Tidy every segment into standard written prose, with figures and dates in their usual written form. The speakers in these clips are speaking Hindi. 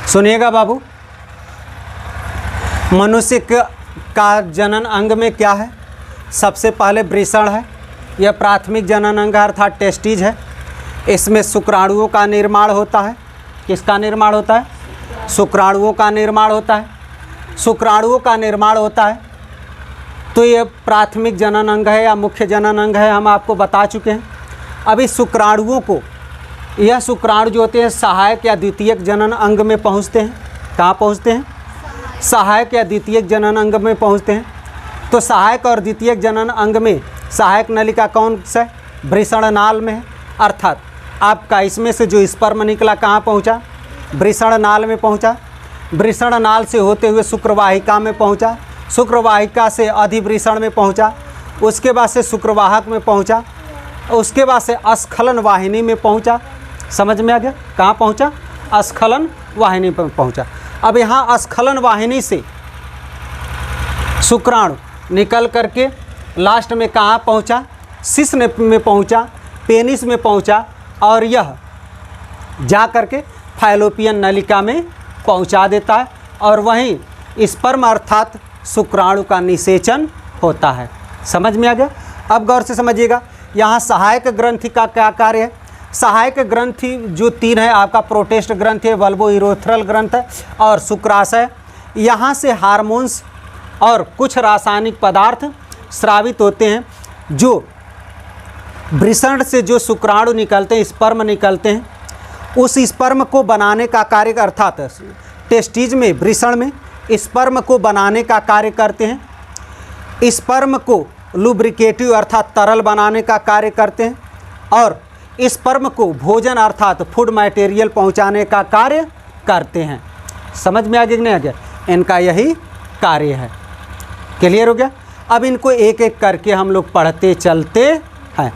सुनिएगा बाबू, मनुष्य का जनन अंग में क्या है? सबसे पहले वृषण है, यह प्राथमिक जनन अंग अर्थात टेस्टिज है। इसमें शुक्राणुओं का निर्माण होता है। किसका निर्माण होता है? शुक्राणुओं का निर्माण होता है। शुक्राणुओं का निर्माण होता है तो ये प्राथमिक जनन अंग है या मुख्य जनन अंग है, हम आपको बता चुके हैं। अभी शुक्राणुओं को, यह शुक्राणु जो होते हैं सहायक या द्वितीयक जनन अंग में पहुंचते हैं। कहाँ पहुंचते हैं? सहायक या द्वितीयक जनन अंग में पहुंचते हैं। तो सहायक और द्वितीयक जनन अंग में सहायक नलिका कौन सा है? वृषण नाल में है। अर्थात आपका इसमें से जो स्पर्म निकला कहाँ पहुंचा? वृषण नाल में पहुंचा। वृषण नाल से होते हुए शुक्रवाहिका में पहुंचा। शुक्रवाहिका से अधिवृषण में पहुंचा। उसके बाद से शुक्रवाहक में पहुंचा। उसके बाद से अस्खलन वाहिनी में पहुंचा। समझ में आ गया? कहाँ पहुंचा? अस्खलन वाहिनी पर पहुंचा। अब यहाँ अस्खलन वाहिनी से शुक्राणु निकल करके लास्ट में कहाँ पहुंचा? शिश्न में पहुंचा, पेनिस में पहुंचा और यह जा करके फैलोपियन नलिका में पहुंचा देता है और वहीं स्पर्म अर्थात शुक्राणु का निषेचन होता है। समझ में आ गया? अब गौर से समझिएगा, यहाँ सहायक ग्रंथि का क्या कार्य है? सहायक ग्रंथि जो तीन है आपका, प्रोटेस्ट ग्रंथि है, वल्बोइरोथ्रल ग्रंथ है और शुक्राशय। यहाँ से हार्मोन्स और कुछ रासायनिक पदार्थ स्रावित होते हैं जो वृषण से जो शुक्राणु निकलते हैं, स्पर्म निकलते हैं, उस स्पर्म को बनाने का कार्य अर्थात टेस्टिज में, वृषण में स्पर्म को बनाने का कार्य करते हैं। स्पर्म को लुब्रिकेटिव अर्थात तरल बनाने का कार्य करते हैं और स्पर्म को भोजन अर्थात फूड मटेरियल पहुंचाने का कार्य करते हैं। समझ में आ गया कि नहीं आ गया? इनका यही कार्य है। क्लियर हो गया? अब इनको एक एक करके हम लोग पढ़ते चलते हैं।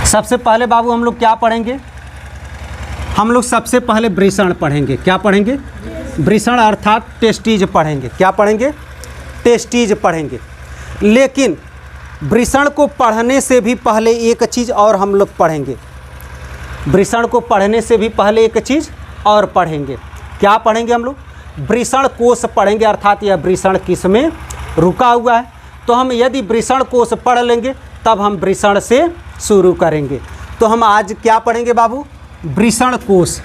सबसे पहले बाबू हम लोग क्या पढ़ेंगे? हम लोग सबसे पहले वृषण पढ़ेंगे। क्या पढ़ेंगे? वृषण अर्थात टेस्टिज पढ़ेंगे। क्या पढ़ेंगे? टेस्टिज पढ़ेंगे। लेकिन वृषण को पढ़ने से भी पहले एक चीज़ और हम लोग पढ़ेंगे। वृषण को पढ़ने से भी पहले एक चीज़ और पढ़ेंगे। क्या पढ़ेंगे हम लोग? वृषण कोश पढ़ेंगे। अर्थात यह वृषण किस में रुका हुआ है। तो हम यदि वृषण कोश पढ़ लेंगे तब हम वृषण से शुरू करेंगे। तो हम आज क्या पढ़ेंगे बाबू? वृषण कोश।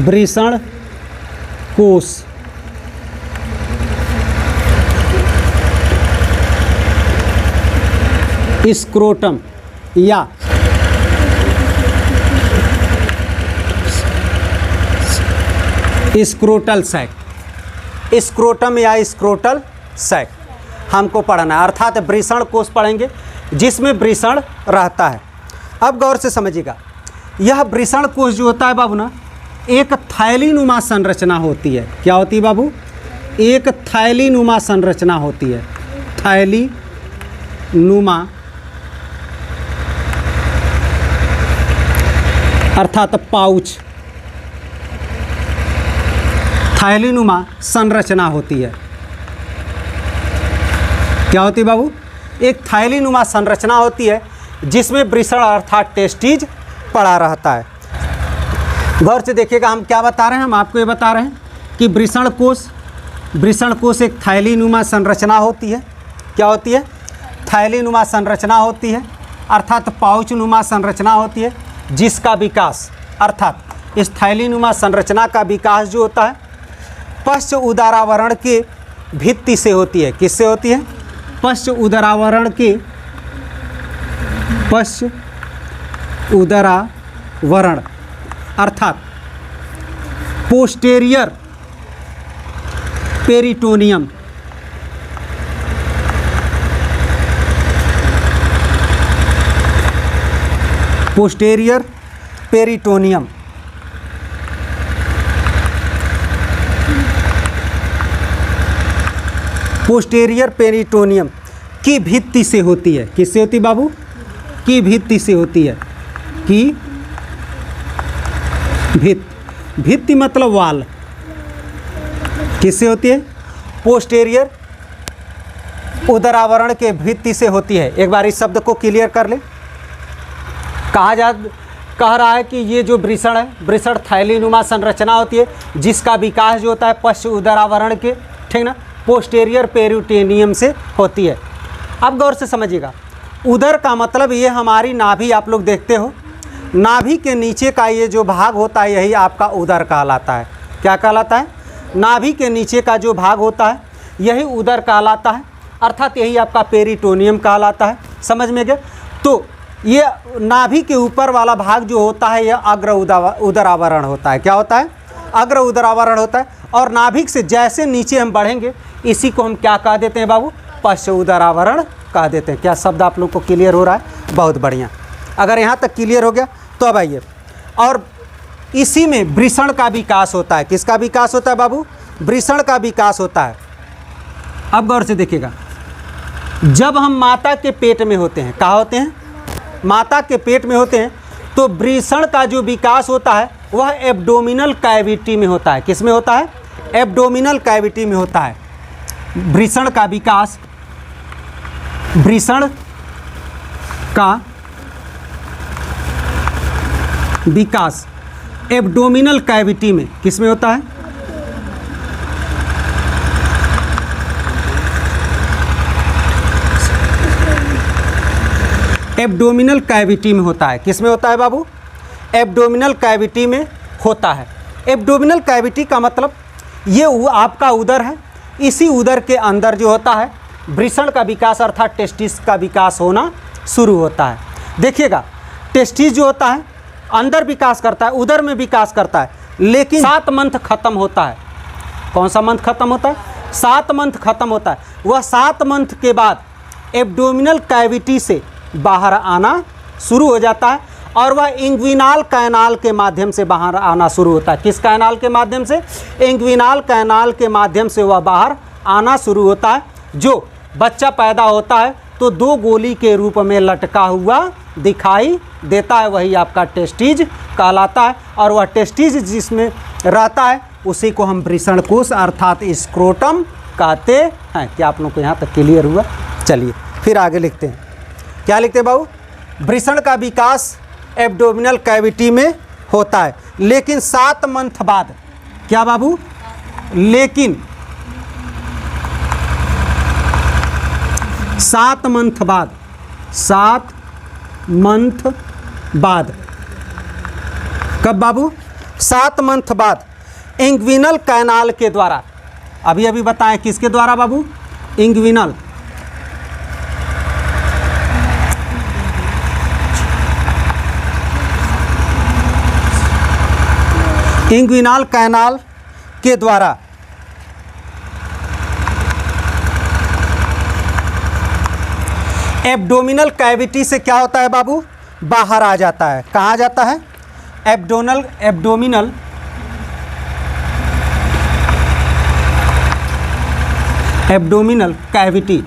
वृषण कोश स्क्रोटम या स्क्रोटल सैक, स्क्रोटम या स्क्रोटल सैक हमको पढ़ना है। अर्थात वृषण कोश पढ़ेंगे जिसमें वृषण रहता है। अब गौर से समझिएगा, यह वृषण कोश जो होता है बाबू ना, एक थैलीनुमा संरचना होती है। क्या होती है बाबू? एक थैलीनुमा संरचना होती है। थैलीनुमा अर्थात पाउच, थैलीनुमा संरचना होती है। क्या होती है बाबू? एक थैलीनुमा संरचना होती है जिसमें वृषण अर्थात टेस्टिज पड़ा रहता है। गौर से देखिएगा, हम क्या बता रहे हैं? हम आपको ये बता रहे हैं कि वृषण कोश एक थैलीनुमा संरचना होती है। क्या होती है? थैलीनुमा संरचना होती है अर्थात पाउचनुमा संरचना होती है, जिसका विकास अर्थात इस थैलीनुमा संरचना का विकास जो होता है पश्च उदरावरण के भित्ति से होती है। किससे होती है? पश्च उदरावरण के, पश्च उदरावरण अर्थात posterior peritoneum posterior peritoneum, posterior peritoneum की भित्ति से होती है। किससे होती बाबू? की भित्ति से होती है। की भित्ति मतलब वाल। किससे होती है? पोस्टेरियर उदरावरण के भित्ति से होती है। एक बार इस शब्द को क्लियर कर ले। कह रहा है कि ये जो वृषण है, वृषण थैलीनुमा संरचना होती है जिसका विकास जो होता है पश्च उदरावरण के, ठीक ना, पोस्टेरियर पेरिटोनियम से होती है। अब गौर से समझिएगा, उदर का मतलब ये हमारी नाभि, आप लोग देखते हो नाभि के नीचे का ये जो भाग होता है यही आपका उदर कहलाता है। क्या कहलाता है? नाभि के नीचे का जो भाग होता है यही उदर कहलाता है, अर्थात यही आपका पेरिटोनियम कहलाता है। समझ में गया? तो ये नाभि के ऊपर वाला भाग जो होता है यह अग्र उदरावरण होता है। क्या होता है? अग्र उदरावरण होता है। और नाभिक से जैसे नीचे हम बढ़ेंगे इसी को हम क्या कह देते हैं बाबू? पश्च उदरावरण कह देते हैं। क्या शब्द आप लोग को क्लियर हो रहा है? बहुत बढ़िया। अगर यहाँ तक क्लियर हो गया तो अब आइए, और इसी में वृषण का विकास होता है। किसका विकास होता है बाबू? वृषण का विकास होता है। अब गौर से देखिएगा, जब हम माता के पेट में होते हैं, कहाँ होते हैं? माता के पेट में होते हैं, तो वृषण का जो विकास होता है वह एब्डोमिनल कैविटी में होता है। किस में होता है? एब्डोमिनल कैविटी में होता है। वृषण का विकास, वृषण का विकास एब्डोमिनल कैविटी में किस में होता है? एब्डोमिनल कैविटी में होता है। किस में होता है बाबू? एब्डोमिनल कैविटी में होता है। एब्डोमिनल कैविटी का मतलब ये आपका उदर है, इसी उदर के अंदर जो होता है वृषण का विकास अर्थात टेस्टिस का विकास होना शुरू होता है। देखिएगा, टेस्टिस जो होता है अंदर विकास करता है, उदर में विकास करता है, लेकिन 7 मंथ खत्म होता है। कौन सा मंथ खत्म होता है? 7 मंथ खत्म होता है। वह 7 मंथ के बाद एब्डोमिनल कैविटी से बाहर आना शुरू हो जाता है और वह इंग्विनाल कैनाल के माध्यम से बाहर आना शुरू होता है। किस कैनाल के माध्यम से? इंग्विनाल कैनाल के माध्यम से वह बाहर आना शुरू होता है। जो बच्चा पैदा होता है तो 2 गोली के रूप में लटका हुआ दिखाई देता है, वही आपका टेस्टिज कहलाता है। और वह टेस्टिज जिसमें रहता है उसी को हम वृषण कोश अर्थात स्क्रोटम कहते हैं। क्या आप लोग को यहाँ तक क्लियर हुआ? चलिए फिर आगे लिखते हैं। क्या लिखते हैं बाबू? वृषण का विकास एब्डोमिनल कैविटी में होता है, लेकिन 7 मंथ बाद। क्या बाबू? लेकिन 7 मंथ बाद, 7 मंथ बाद। कब बाबू? 7 मंथ बाद इंग्विनल कैनाल के द्वारा। अभी अभी बताएं किसके द्वारा बाबू? इंग्विनल इंग्विनल कैनाल के द्वारा एब्डोमिनल कैविटी से क्या होता है बाबू? बाहर आ जाता है। कहाँ जाता है? एब्डोमिनल कैविटी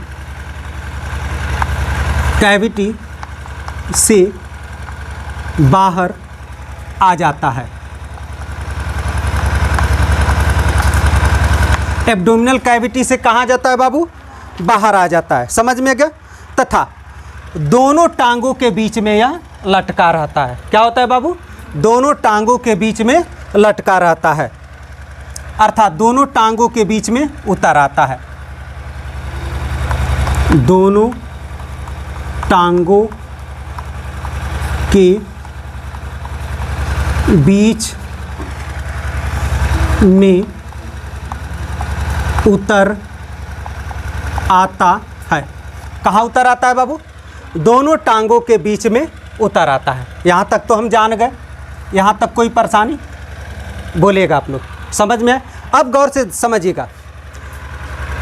से बाहर आ जाता है। एब्डोमिनल कैविटी से कहाँ जाता है बाबू? बाहर आ जाता है। समझ में गया? तथा दोनों टांगों के बीच में यह लटका रहता है। क्या होता है बाबू? दोनों टांगों के बीच में लटका रहता है, अर्थात दोनों टांगों के बीच में उतर आता है। दोनों टांगों के बीच में उतर आता है। कहाँ उतर आता है बाबू? दोनों टांगों के बीच में उतर आता है। यहाँ तक तो हम जान गए। यहाँ तक कोई परेशानी? बोलिएगा आप लोग, समझ में? अब गौर से समझिएगा,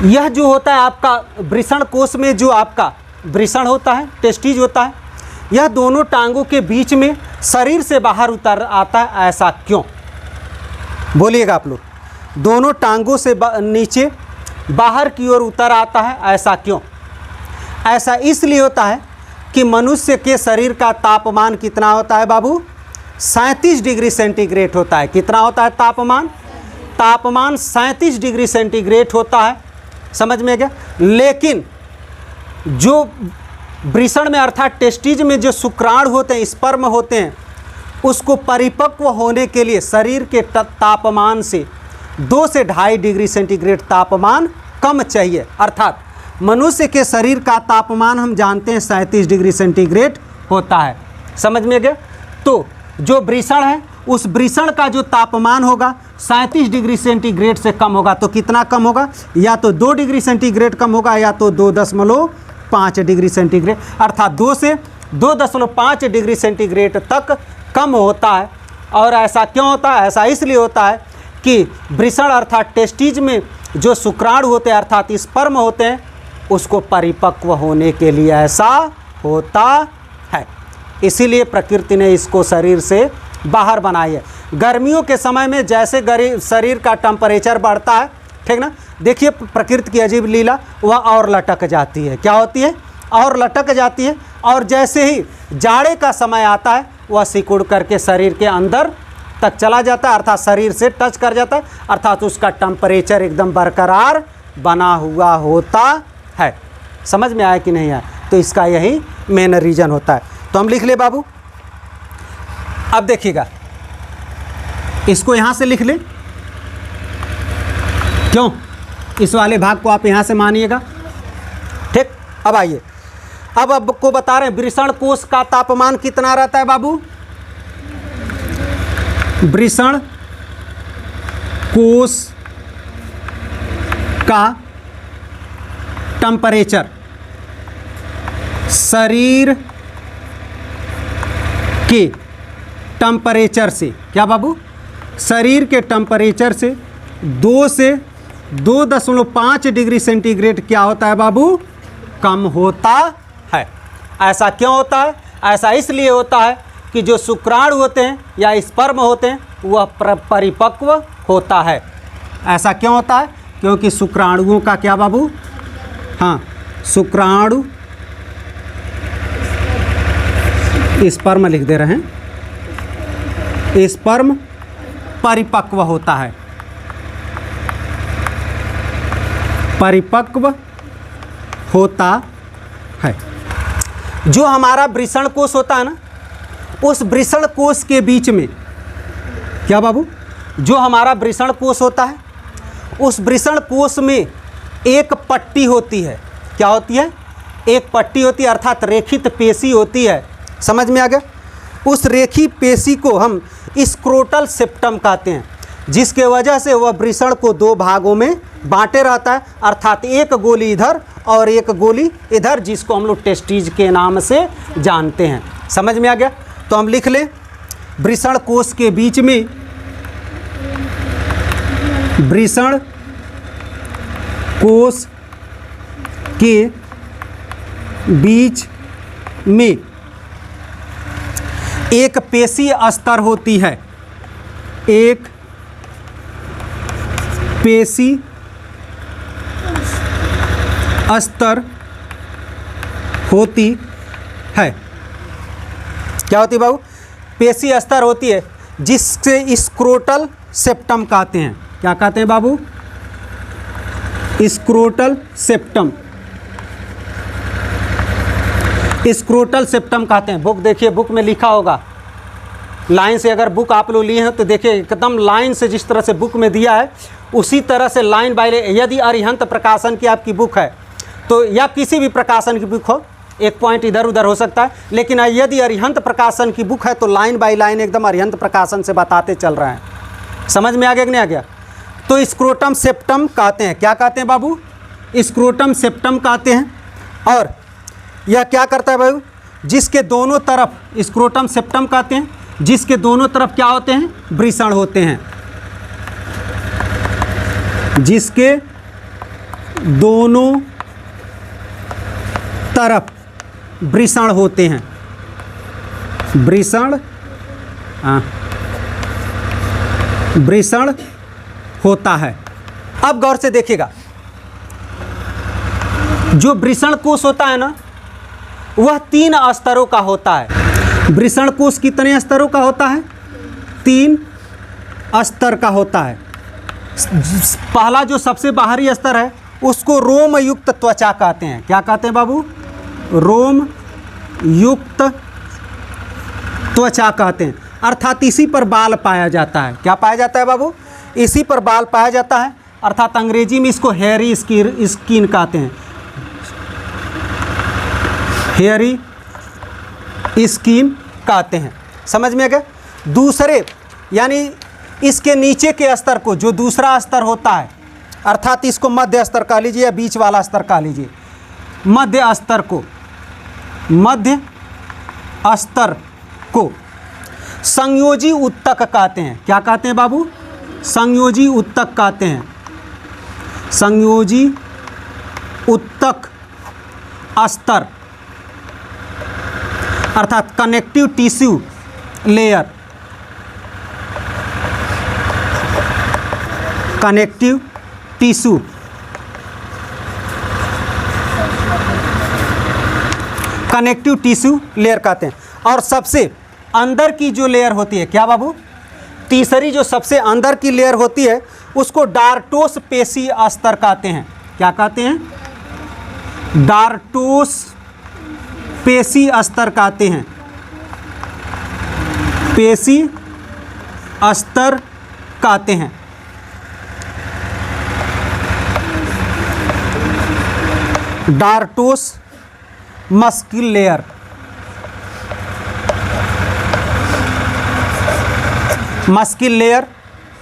यह जो होता है आपका वृषण कोश में जो आपका वृषण होता है, टेस्टिज होता है, यह दोनों टांगों के बीच में शरीर से बाहर उतर आता है, ऐसा क्यों? बोलिएगा आप लोग। दोनों टांगों से नीचे बाहर की ओर उतर आता है, ऐसा क्यों? ऐसा इसलिए होता है कि मनुष्य के शरीर का तापमान कितना होता है बाबू? 37 डिग्री सेंटीग्रेड होता है। कितना होता है तापमान? तापमान 37 डिग्री सेंटीग्रेड होता है। समझ में गया? लेकिन जो वृषण में अर्थात टेस्टिज में जो शुक्राणु होते हैं, स्पर्म होते हैं, उसको परिपक्व होने के लिए शरीर के तापमान से 2 से 2.5 डिग्री सेंटीग्रेड तापमान कम चाहिए। अर्थात मनुष्य के शरीर का तापमान हम जानते हैं 37 डिग्री सेंटीग्रेड होता है। समझ में गया? तो जो वृषण है, उस वृषण का जो तापमान होगा 37 डिग्री सेंटीग्रेड से कम होगा। तो कितना कम होगा? या तो 2 डिग्री सेंटीग्रेड कम होगा, या तो 2.5 डिग्री सेंटीग्रेड, अर्थात 2 से 2.5 डिग्री सेंटीग्रेड तक कम होता है। और ऐसा क्यों होता है? ऐसा इसलिए होता है कि वृषण अर्थात टेस्टिज में जो शुक्राणु होते हैं अर्थात स्पर्म होते हैं, उसको परिपक्व होने के लिए ऐसा होता है। इसीलिए प्रकृति ने इसको शरीर से बाहर बनाई है। गर्मियों के समय में जैसे शरीर का टेम्परेचर बढ़ता है, ठीक ना, देखिए प्रकृति की अजीब लीला, वह और लटक जाती है। क्या होती है? और लटक जाती है। और जैसे ही जाड़े का समय आता है, वह सिकुड़ करके शरीर के अंदर तक चला जाता है, अर्थात शरीर से टच कर जाता है, अर्थात उसका टेम्परेचर एकदम बरकरार बना हुआ होता है। समझ में आया कि नहीं आया? तो इसका यही मेन रीज़न होता है। तो हम लिख ले बाबू। अब देखिएगा, इसको यहाँ से लिख ले। क्यों? इस वाले भाग को आप यहाँ से मानिएगा, ठीक। अब आइए, अब आपको बता रहे हैं वृषण कोश का तापमान कितना रहता है बाबू? वृषण कोश का टेम्परेचर शरीर के टेम्परेचर से, क्या बाबू? शरीर के टेम्परेचर से 2 से 2.5 डिग्री सेंटीग्रेड क्या होता है बाबू? कम होता है। ऐसा क्यों होता है? ऐसा इसलिए होता है कि जो शुक्राणु होते हैं या स्पर्म होते हैं, वह परिपक्व होता है। ऐसा क्यों होता है? क्योंकि शुक्राणुओं का क्या बाबू? हाँ, शुक्राणु स्पर्म लिख दे रहे हैं, स्पर्म परिपक्व होता है, परिपक्व होता है। जो हमारा वृषण कोश होता है ना, उस वृषण कोश के बीच में, क्या बाबू? जो हमारा वृषण कोश होता है, उस वृषण कोश में एक पट्टी होती है। क्या होती है? एक पट्टी होती है, अर्थात रेखित पेशी होती है। समझ में आ गया? उस रेखी पेशी को हम स्क्रोटल सेप्टम कहते हैं, जिसके वजह से वह वृषण को 2 भागों में बांटे रहता है, अर्थात एक गोली इधर और एक गोली इधर, जिसको हम लोग टेस्टिज के नाम से जानते हैं। समझ में आ गया? तो हम लिख लें, वृषण कोश के बीच में, वृषण कोश के बीच में एक पेशी स्तर होती है, एक पेशी स्तर होती है। क्या होती है बाबू? पेशी स्तर होती है, जिससे स्क्रोटल सेप्टम कहते हैं। क्या कहते हैं बाबू? स्क्रोटल सेप्टम, स्क्रोटल सेप्टम कहते हैं। बुक देखिए, बुक में लिखा होगा लाइन से। अगर बुक आप लोग लिए हैं तो देखिए एकदम लाइन से, जिस तरह से बुक में दिया है उसी तरह से लाइन बाय लाइन। यदि अरिहंत प्रकाशन की आपकी बुक है तो, या किसी भी प्रकाशन की बुक हो, एक पॉइंट इधर उधर हो सकता है, लेकिन यदि अरिहंत प्रकाशन की बुक है तो लाइन बाय लाइन एकदम अरिहंत प्रकाशन से बताते चल रहे हैं। समझ में आ गया कि नहीं आ गया? तो स्क्रोटम सेप्टम कहते हैं। क्या कहते हैं बाबू? स्क्रोटम सेप्टम कहते हैं। और यह क्या करता है बाबू? जिसके दोनों तरफ, स्क्रोटम सेप्टम कहते हैं, जिसके दोनों तरफ क्या होते हैं? वृषण होते हैं, जिसके दोनों तरफ वृषण होते हैं। वृषण वृषण होता है। अब गौर से देखिएगा, जो वृषण कोश होता है ना, वह 3 स्तरों का होता है। वृषण कोश कितने स्तरों का होता है? 3 स्तर का होता है। पहला जो सबसे बाहरी स्तर है उसको रोम युक्त त्वचा कहते हैं। क्या कहते हैं बाबू? रोम युक्त त्वचा कहते हैं, अर्थात इसी पर बाल पाया जाता है। क्या पाया जाता है बाबू? इसी पर बाल पाया जाता है, अर्थात अंग्रेजी में इसको हेयरी स्किन कहते हैं। हेयरी स्किन कहते हैं। समझ में आ गया? दूसरे यानी इसके नीचे के स्तर को, जो दूसरा स्तर होता है, अर्थात इसको मध्य स्तर कह लीजिए या बीच वाला स्तर कह लीजिए, मध्य स्तर को संयोजी उत्तक कहते हैं। क्या कहते हैं बाबू? संयोजी उत्तक कहते हैं। संयोजी उत्तक स्तर अर्थात connective tissue layer, connective tissue connective tissue layer कहते हैं। और सबसे अंदर की जो लेयर होती है, क्या बाबू? तीसरी जो सबसे अंदर की लेयर होती है उसको डार्टोस पेशी स्तर कहते हैं। क्या कहते हैं? डार्टोस पेशी स्तर कहते हैं। पेशी स्तर कहते हैं। Dartos muscle layer, muscle layer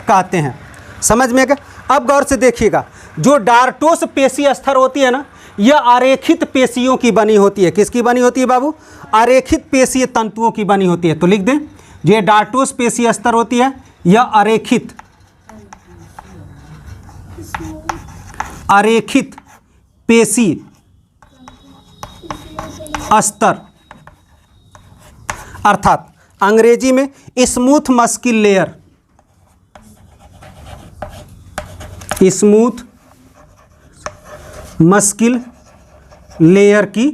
कहते हैं। समझ में गया? अब गौर से देखिएगा, जो डार्टोस पेशी स्तर होती है ना, यह अरेखित पेशियों की बनी होती है। किसकी बनी होती है बाबू? अरेखित पेशीय तंतुओं की बनी होती है। तो लिख दें, जो ये डार्टोस पेशी स्तर होती है यह अरेखित पेशी स्तर, अर्थात अंग्रेजी में smooth muscle layer, smooth muscle layer की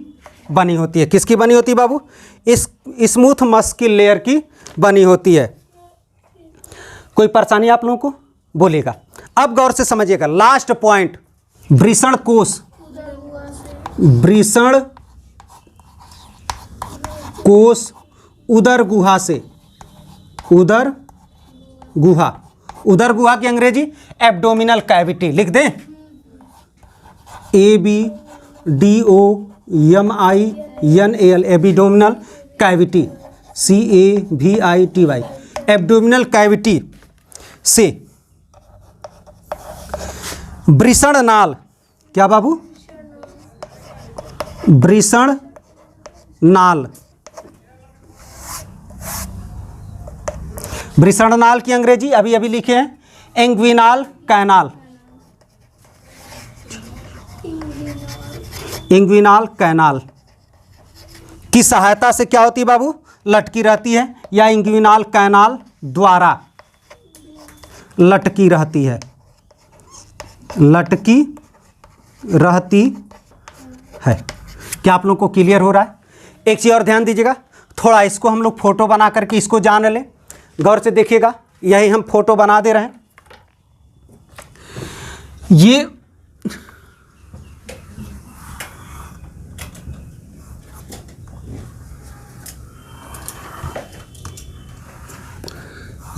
बनी होती है। किसकी बनी होती है बाबू? इस स्मूथ मस्किल लेयर की बनी होती है। कोई परेशानी आप लोगों को? बोलेगा। अब गौर से समझिएगा, लास्ट पॉइंट, वृषण कोश। वृषण कोश उदर गुहा से, उदर गुहा की अंग्रेजी एब्डोमिनल कैविटी। लिख दें, ABDOMINAL, abdominal cavity, CAVITY, abdominal cavity से वृषण नाल। क्या बाबू? वृषण नाल। वृषण नाल की अंग्रेजी अभी अभी लिखे हैं, इंग्विनाल कैनाल, इंग्विनाल कैनाल की सहायता से क्या होती है बाबू? लटकी रहती है, या इंग्विनाल कैनाल द्वारा लटकी रहती है, लटकी रहती है। क्या आप लोग को क्लियर हो रहा है? एक चीज़ और ध्यान दीजिएगा, थोड़ा इसको हम लोग फोटो बना करके इसको जान लें। गौर से देखिएगा, यही हम फोटो बना दे रहे हैं।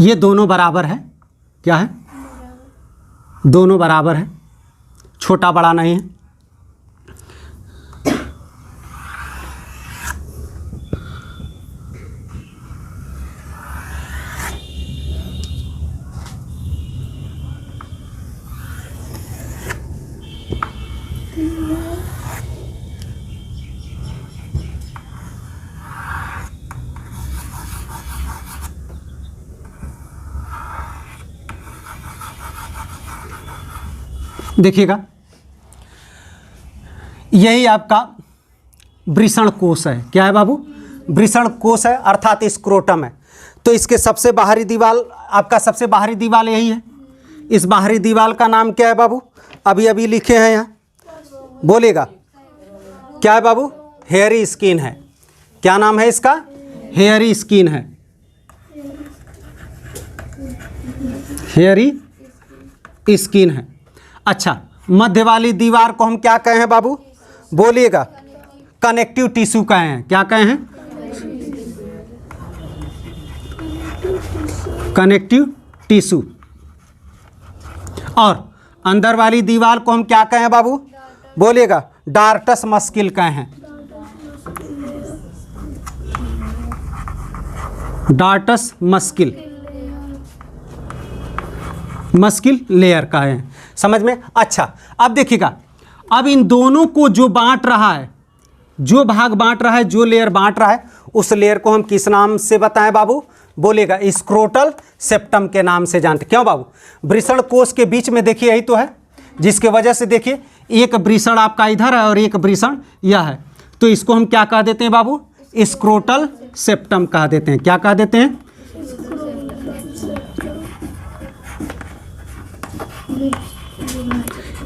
ये दोनों बराबर है। क्या है? दोनों बराबर है, छोटा बड़ा नहीं है। देखिएगा, यही आपका वृषण कोश है। क्या है बाबू? वृषण कोश है अर्थात स्क्रोटम है। तो इसके सबसे बाहरी दीवार, आपका सबसे बाहरी दीवार यही है। इस बाहरी दीवार का नाम क्या है बाबू? अभी अभी लिखे हैं यहाँ, बोलेगा क्या है बाबू? हेयरी स्किन है। क्या नाम है इसका? हेयरी स्किन है। हेयरी स्किन है। अच्छा, मध्य वाली दीवार को हम क्या कहे हैं बाबू? बोलिएगा कनेक्टिव टिश्यू कहे हैं। क्या कहे हैं? Connective tissue. और अंदर वाली दीवार को हम क्या कहे हैं बाबू? बोलिएगा डार्टस मस्किल कहे हैं। डार्टस मस्किल लेयर का है। समझ में? अच्छा, अब देखिएगा, अब इन दोनों को जो बांट रहा है, जो भाग बांट रहा है, जो लेयर बांट रहा है, उस लेयर को हम किस नाम से बताएं बाबू? बोलेगा स्क्रोटल सेप्टम के नाम से जानते। क्यों बाबू? वृषण कोश के बीच में देखिए यही तो है, जिसके वजह से देखिए एक वृषण आपका इधर है और एक वृषण यह है। तो इसको हम क्या कह देते हैं बाबू? स्क्रोटल सेप्टम कह देते हैं। क्या कह देते हैं?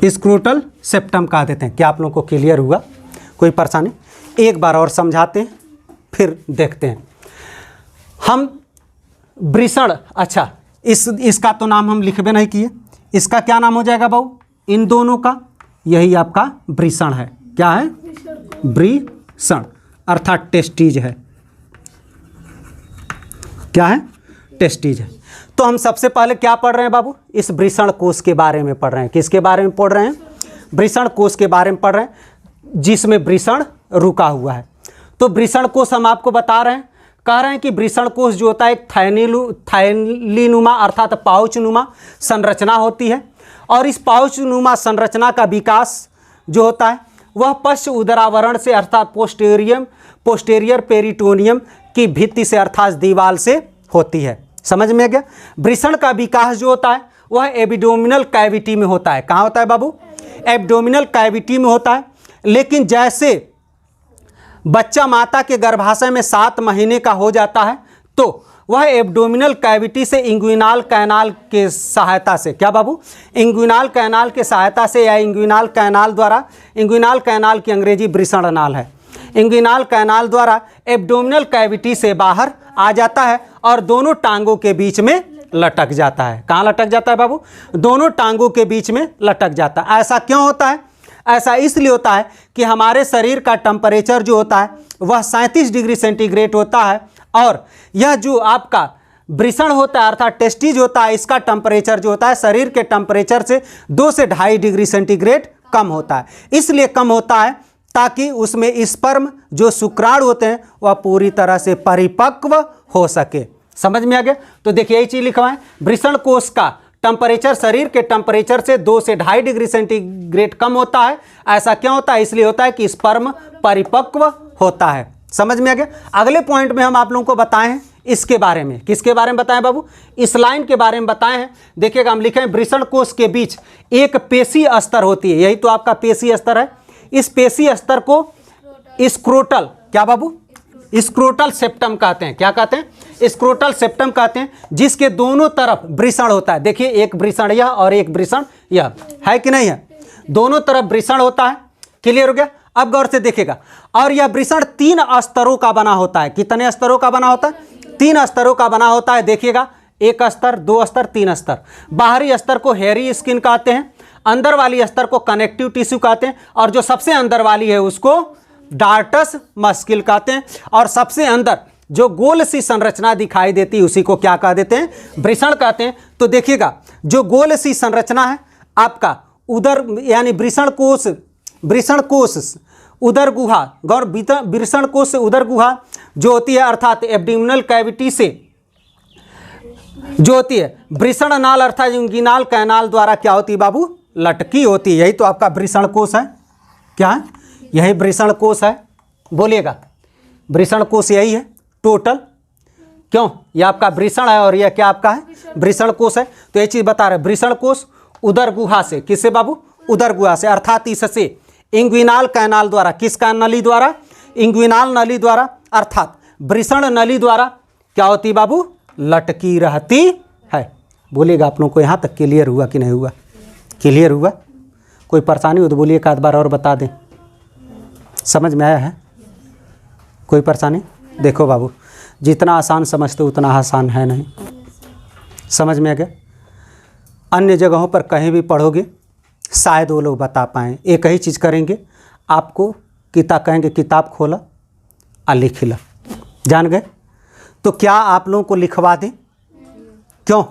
स्क्रोटल सेप्टम कह देते हैं। क्या आप लोगों को क्लियर हुआ? कोई परेशानी? एक बार और समझाते हैं फिर देखते हैं हम वृषण। अच्छा, इसका तो नाम हम लिखबे नहीं किए, इसका क्या नाम हो जाएगा बाबू? इन दोनों का यही आपका वृषण है। क्या है? वृषण अर्थात टेस्टीज है। क्या है? टेस्टीज है। तो हम सबसे पहले क्या पढ़ रहे हैं बाबू? इस वृषण कोश के बारे में पढ़ रहे हैं। किसके बारे में पढ़ रहे हैं? वृषण कोश के बारे में पढ़ रहे हैं, जिसमें वृषण रुका हुआ है। तो वृषण कोश हम आपको बता रहे हैं, कह रहे हैं कि वृषण कोश जो होता है एक थैलीनुमा अर्थात पाउचनुमा संरचना होती है। और इस पाउचनुमा संरचना का विकास जो होता है वह पश्च उदरावरण से अर्थात पोस्टेरियर पेरिटोनियम की भित्ति से अर्थात दीवार से होती है। समझ में आ गया? वृषण का विकास जो होता है वह एब्डोमिनल कैविटी में होता है। कहाँ होता है बाबू? एब्डोमिनल कैविटी में होता है। लेकिन जैसे बच्चा माता के गर्भाशय में 7 महीने का हो जाता है तो वह एब्डोमिनल कैविटी से इंग्विनल कैनाल के सहायता से, क्या बाबू? इंग्विनल कैनाल के सहायता से या इंग्विनल कैनाल द्वारा, इंग्विनल कैनाल की अंग्रेजी वृषण नाल है, इंग्विनल कैनाल द्वारा एब्डोमिनल कैविटी से बाहर आ जाता है और दोनों टांगों के बीच में लटक जाता है। कहाँ लटक जाता है बाबू? दोनों टांगों के बीच में लटक जाता है। ऐसा क्यों होता है? ऐसा इसलिए होता है कि हमारे शरीर का टेम्परेचर जो होता है वह 37 डिग्री सेंटीग्रेड होता है और यह जो आपका वृषण होता है अर्थात टेस्टीज होता है, इसका टेम्परेचर जो होता है शरीर के टेम्परेचर से 2 से 2.5 डिग्री सेंटीग्रेड कम होता है। इसलिए कम होता है ताकि उसमें स्पर्म जो शुक्राणु होते हैं वह पूरी तरह से परिपक्व हो सके। समझ में आ गया? तो देखिए यही चीज़ लिखा है, वृषण कोश का टेम्परेचर शरीर के टेम्परेचर से 2 से 2.5 डिग्री सेंटीग्रेड कम होता है। ऐसा क्यों होता है? इसलिए होता है कि स्पर्म परिपक्व होता है। समझ में आ गया? अगले पॉइंट में हम आप लोगों को बताए हैं इसके बारे में। किसके बारे में बताएं बाबू? इस लाइन के बारे में बताए हैं। देखिएगा, हम लिखे हैं वृषण कोश के बीच एक पेशी स्तर होती है। यही तो आपका पेशी स्तर है। इस पेशी स्तर को स्क्रोटल, क्या बाबू? स्क्रोटल सेप्टम कहते हैं। क्या कहते हैं? स्क्रोटल सेप्टम कहते हैं, जिसके दोनों तरफ वृषण होता है। देखिए, एक वृषण यह और एक वृषण यह है कि नहीं है? दोनों तरफ वृषण होता है। क्लियर हो गया? अब गौर से देखिएगा, और यह वृषण 3 स्तरों का बना होता है। कितने स्तरों का बना होता है? 3 स्तरों का बना होता है। देखिएगा, 1 स्तर, 2 स्तर, 3 स्तर। बाहरी स्तर को हेयरी स्किन कहते हैं, अंदर वाली स्तर को कनेक्टिव टिश्यू कहते हैं, और जो सबसे अंदर वाली है उसको डार्टस मस्किल कहते हैं। और सबसे अंदर जो गोल सी संरचना दिखाई देती है उसी को क्या कह देते हैं? वृषण कहते हैं। तो देखिएगा, जो गोल सी संरचना है आपका उदर यानी वृषण कोश उदर गुहा, गौर वृषण कोश से उदर गुहा जो होती है अर्थात एब्डोमिनल कैविटी से जो होती है वृषण नाल अर्थात इंगिनाल कैनाल द्वारा क्या होती है बाबू? लटकी होती है। यही तो आपका वृषण कोश है। क्या है? यही वृषण कोश है। बोलिएगा, वृषण कोश यही है टोटल। क्यों? यह आपका वृषण है और यह क्या आपका है? वृषण कोश है। तो ये चीज बता रहे, वृषण कोश उदर गुहा से, किससे बाबू? उदर गुहा से, अर्थात इससे इंग्विनाल कैनाल द्वारा, किसका नली द्वारा? इंग्विनाल नली द्वारा, अर्थात वृषण नली द्वारा क्या होती बाबू, लटकी रहती है। बोलिएगा आप लोगों को यहाँ तक क्लियर हुआ कि नहीं हुआ? क्लियर हुआ? कोई परेशानी हो तो बोलिए, एक आध बार और बता दें। समझ में आया है? कोई परेशानी? देखो बाबू, जितना आसान समझते उतना आसान है नहीं। समझ में आ गया? अन्य जगहों पर कहीं भी पढ़ोगे शायद वो लोग बता पाएँ। एक ही चीज़ करेंगे, आपको कहेंगे किताब खोला और लिख ला। जान गए? तो क्या आप लोगों को लिखवा दें? क्यों?